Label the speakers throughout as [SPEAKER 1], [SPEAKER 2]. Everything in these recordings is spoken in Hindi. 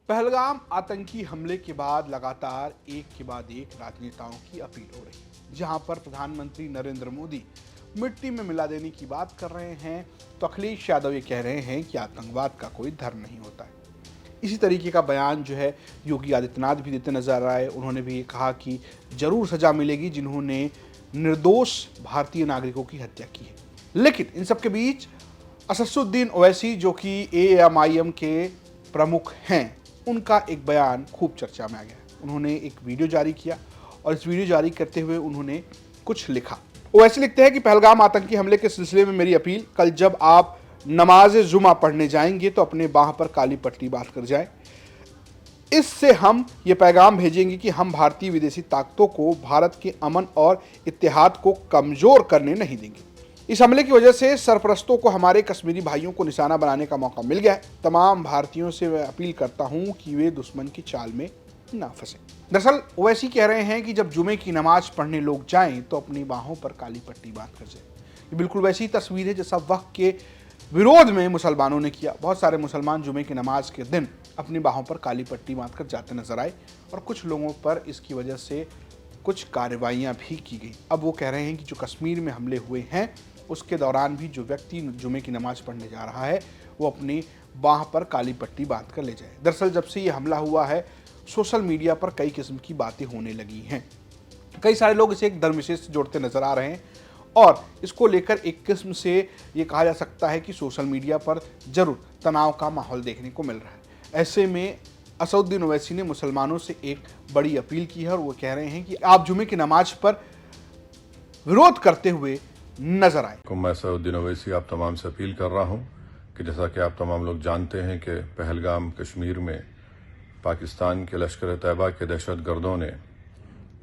[SPEAKER 1] पहलगाम आतंकी हमले के बाद लगातार एक के बाद एक राजनेताओं की अपील हो रही है। जहां पर प्रधानमंत्री नरेंद्र मोदी मिट्टी में मिला देने की बात कर रहे हैं, तो अखिलेश यादव ये कह रहे हैं कि आतंकवाद का कोई धर्म नहीं होता है। इसी तरीके का बयान जो है योगी आदित्यनाथ भी देते नजर आए। उन्होंने भी ये कहा कि जरूर सजा मिलेगी जिन्होंने निर्दोष भारतीय नागरिकों की हत्या की है। लेकिन इन सबके बीच असदुद्दीन ओवैसी, जो कि एएमआईएम के प्रमुख हैं, उनका एक बयान खूब चर्चा में आ गया। उन्होंने एक वीडियो जारी किया और इस वीडियो जारी करते हुए उन्होंने कुछ लिखा। ओवैसी लिखते हैं कि पहलगाम आतंकी हमले के सिलसिले में मेरी अपील, कल जब आप नमाज जुमा पढ़ने जाएंगे तो अपने बाह पर काली पट्टी बांध कर जाएं। इससे हम ये पैगाम भेजेंगे कि हम भारतीय विदेशी ताकतों को भारत के अमन और इत्तेहाद को कमजोर करने नहीं देंगे। इस हमले की वजह से सरपरस्तों को हमारे कश्मीरी भाइयों को निशाना बनाने का मौका मिल गया है। तमाम भारतीयों से मैं अपील करता हूं कि वे दुश्मन की चाल में ना फंसे। दरअसल ओवैसी कह रहे हैं कि जब जुमे की नमाज पढ़ने लोग जाएं तो अपनी बाहों पर काली पट्टी बांध कर जाएं। ये बिल्कुल वैसी तस्वीर है जैसा वक्त के विरोध में मुसलमानों ने किया। बहुत सारे मुसलमान जुमे की नमाज के दिन अपनी बाहों पर काली पट्टी बांध कर जाते नजर आए और कुछ लोगों पर इसकी वजह से कुछ कार्रवाइयां भी की गई। अब वो कह रहे हैं कि जो कश्मीर में हमले हुए हैं उसके दौरान भी जो व्यक्ति जुमे की नमाज पढ़ने जा रहा है वो अपनी बाह पर काली पट्टी बांध कर ले जाए। दरअसल जब से ये हमला हुआ है सोशल मीडिया पर कई किस्म की बातें होने लगी हैं। कई सारे लोग इसे एक धर्म विशेष से जोड़ते नजर आ रहे हैं और इसको लेकर एक किस्म से ये कहा जा सकता है कि सोशल मीडिया पर जरूर तनाव का माहौल देखने को मिल रहा है। ऐसे में असदुद्दीन ओवैसी ने मुसलमानों से एक बड़ी अपील की है और वो कह रहे हैं कि आप जुमे की नमाज पर विरोध करते हुए नजर आए।
[SPEAKER 2] मैं असदुद्दीन ओवैसी आप तमाम से अपील कर रहा हूं कि जैसा कि आप तमाम लोग जानते हैं कि पहलगाम कश्मीर में पाकिस्तान के लश्कर तैयबा के दहशतगर्दों ने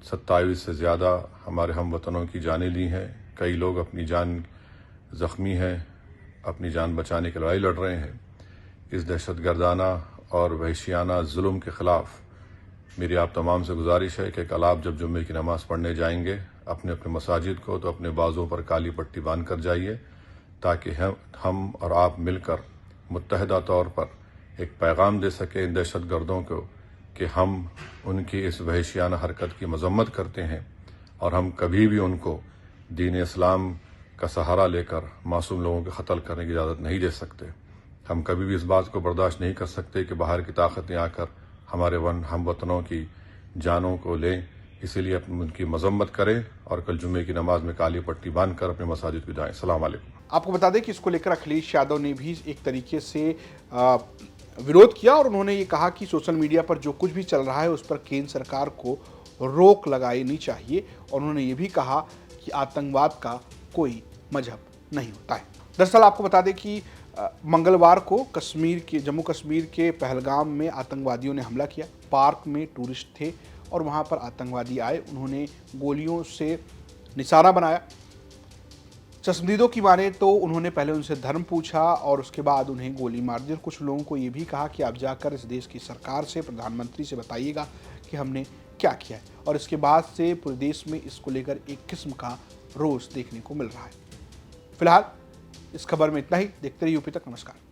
[SPEAKER 2] 27 से ज़्यादा हमारे हम वतनों की जानें ली हैं। कई लोग अपनी जान ज़ख्मी हैं, अपनी जान बचाने की लड़ाई लड़ रहे हैं। इस दहशतगर्दाना और वहशियाना जुल्म के ख़िलाफ़ मेरी आप तमाम से गुजारिश है कि कल आप जब जुम्मे की नमाज़ पढ़ने जाएंगे अपने अपने मसाजिद को तो अपने बाजों पर काली पट्टी बांध कर जाइए, ताकि हम और आप मिलकर मुत्तहदा तौर पर एक पैगाम दे सकें इन दहशतगर्दों को कि हम उनकी इस वहशियाना हरकत की मजम्मत करते हैं और हम कभी भी उनको दीन इस्लाम का सहारा लेकर मासूम लोगों के कत्ल करने की इजाज़त नहीं दे सकते। हम कभी भी इस बात को बर्दाश्त नहीं कर सकते कि बाहर की ताकतें आकर हमारे हम वतनों की जानों को लें। इसीलिए उनकी मजम्मत करें और कल जुम्मे की नमाज में काली पट्टी बांध कर अपने मसाजिद को जाएं। अस्सलाम वालेकुम।
[SPEAKER 1] आपको बता दें कि इसको लेकर अखिलेश यादव ने भी एक तरीके से विरोध किया और उन्होंने ये कहा कि सोशल मीडिया पर जो कुछ भी चल रहा है उस पर केंद्र सरकार को रोक लगानी चाहिए और उन्होंने ये भी कहा कि आतंकवाद का कोई मजहब नहीं होता है। दरअसल आपको बता दें कि मंगलवार को जम्मू कश्मीर के पहलगाम में आतंकवादियों ने हमला किया। पार्क में टूरिस्ट थे और वहां पर आतंकवादी आए, उन्होंने गोलियों से निशाना बनाया। चश्मदीदों की माने तो उन्होंने पहले उनसे धर्म पूछा और उसके बाद उन्हें गोली मार दी और कुछ लोगों को ये भी कहा कि आप जाकर इस देश की सरकार से, प्रधानमंत्री से बताइएगा कि हमने क्या किया है। और इसके बाद से पूरे देश में इसको लेकर एक किस्म का रोष देखने को मिल रहा है। फिलहाल इस खबर में इतना ही। देखते रहिए यूपी तक। नमस्कार।